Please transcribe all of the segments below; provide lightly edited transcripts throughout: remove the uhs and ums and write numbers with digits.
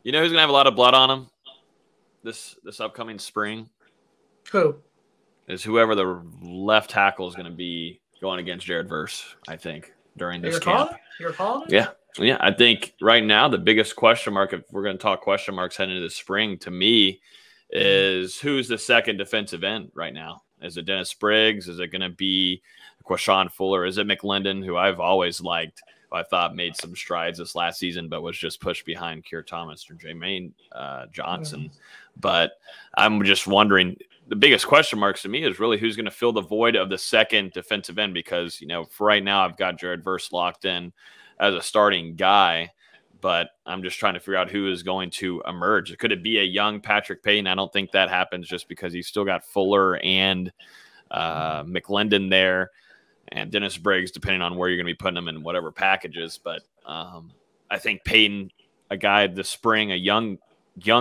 You know who's gonna have a lot of blood on him this upcoming spring? Who? Is whoever the left tackle is going to be going against Jared Verse, I think, during this camp. You're calling it? Yeah. Yeah. I think right now the biggest question mark, if we're going to talk question marks heading into the spring, to me, is who's the second defensive end right now? Is it Dennis Briggs? Is it going to be Quashon Fuller? Is it McLendon, who I've always liked, who I thought made some strides this last season, but was just pushed behind Keir Thomas or Jermaine Johnson? But I'm just wondering, the biggest question marks to me is really who's going to fill the void of the second defensive end, because, for right now, I've got Jared Verse locked in as a starting guy, but I'm just trying to figure out who is going to emerge. Could it be a young Patrick Payton? I don't think that happens just because he's still got Fuller and McLendon there and Dennis Briggs, depending on where you're going to be putting them in whatever packages. But I think Payton, a guy this spring, a young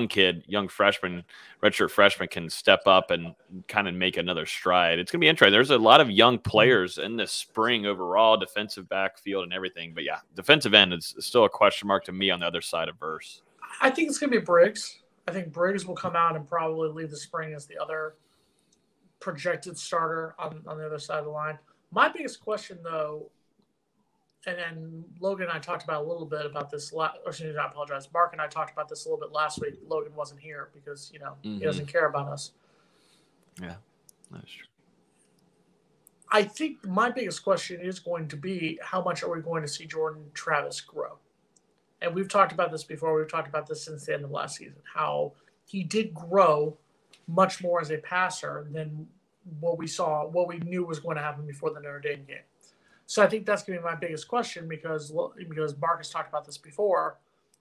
kid, young freshman, redshirt freshman, can step up and kind of make another stride. It's going to be interesting. There's a lot of young players in this spring overall, defensive backfield and everything. But yeah, defensive end is still a question mark to me on the other side of Verse. I think it's going to be Briggs. I think Briggs will come out and probably leave the spring as the other projected starter on the other side of the line. My biggest question, though, and Logan and I talked about a little bit about this. I apologize. Mark and I talked about this a little bit last week. Logan wasn't here because, he doesn't care about us. Yeah, that's true. I think my biggest question is going to be, how much are we going to see Jordan Travis grow? And we've talked about this before. We've talked about this since the end of last season, how he did grow much more as a passer than what we knew was going to happen before the Notre Dame game. So I think that's going to be my biggest question, because Mark has talked about this before.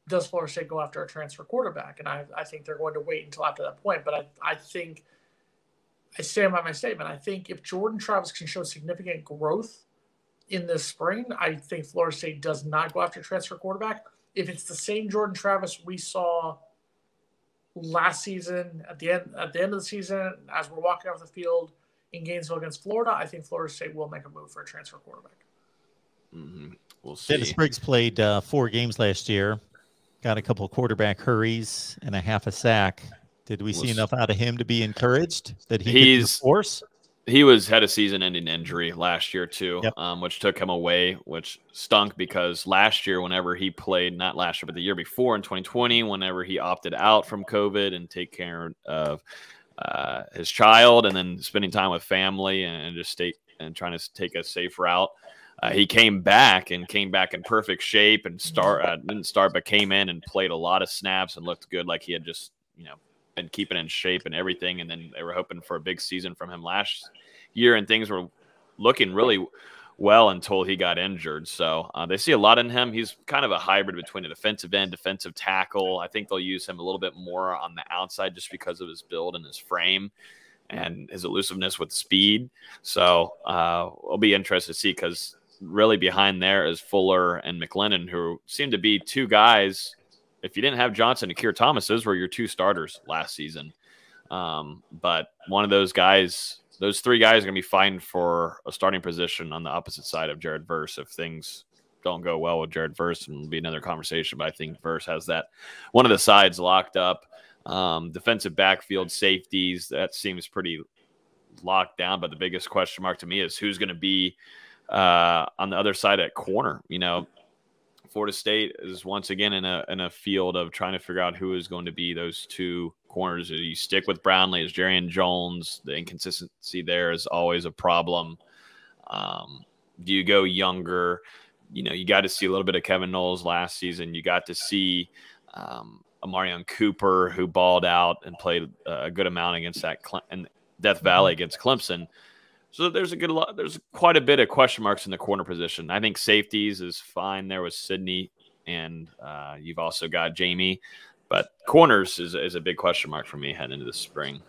Does Florida State go after a transfer quarterback? And I think they're going to wait until after that point. But I think I stand by my statement. I think if Jordan Travis can show significant growth in this spring, I think Florida State does not go after a transfer quarterback. If it's the same Jordan Travis we saw last season at the end of the season, as we're walking off the field in Gainesville against Florida, I think Florida State will make a move for a transfer quarterback. We'll see. Dennis Briggs played 4 games last year, got a couple quarterback hurries and a half a sack. Did we see enough out of him to be encouraged that he's force? He had a season-ending injury last year too, which took him away, which stunk because last year, whenever he played, not last year, but the year before in 2020, whenever he opted out from COVID and take care of his child and then spending time with family and just trying to take a safe route, he came back in perfect shape and didn't start, but came in and played a lot of snaps and looked good, like he had just been keeping in shape and everything. And then they were hoping for a big season from him last year, and things were looking really well until he got injured. So they see a lot in him. He's kind of a hybrid between a defensive end, defensive tackle. I think they'll use him a little bit more on the outside just because of his build and his frame and his elusiveness with speed. So it'll be interesting to see, because really behind there is Fuller and McLendon, who seem to be two guys. If you didn't have Johnson and Keir Thomas, those were your 2 starters last season. But one of those guys, those 3 guys are going to be fighting for a starting position on the opposite side of Jared Verse. If things don't go well with Jared Verse, and it'll be another conversation, but I think Verse has that one of the sides locked up. Defensive backfield, safeties, that seems pretty locked down. But the biggest question mark to me is who's going to be on the other side at corner. Florida State is once again in a field of trying to figure out who is going to be those 2 corners. Do you stick with Brownlee as Jarian Jones? The inconsistency there is always a problem. Do you go younger? You got to see a little bit of Kevin Knowles last season. You got to see Amarion Cooper, who balled out and played a good amount against that in Death Valley against Clemson. So there's quite a bit of question marks in the corner position. I think safeties is fine there with Sydney, and you've also got Jamie. But corners is a big question mark for me heading into the spring.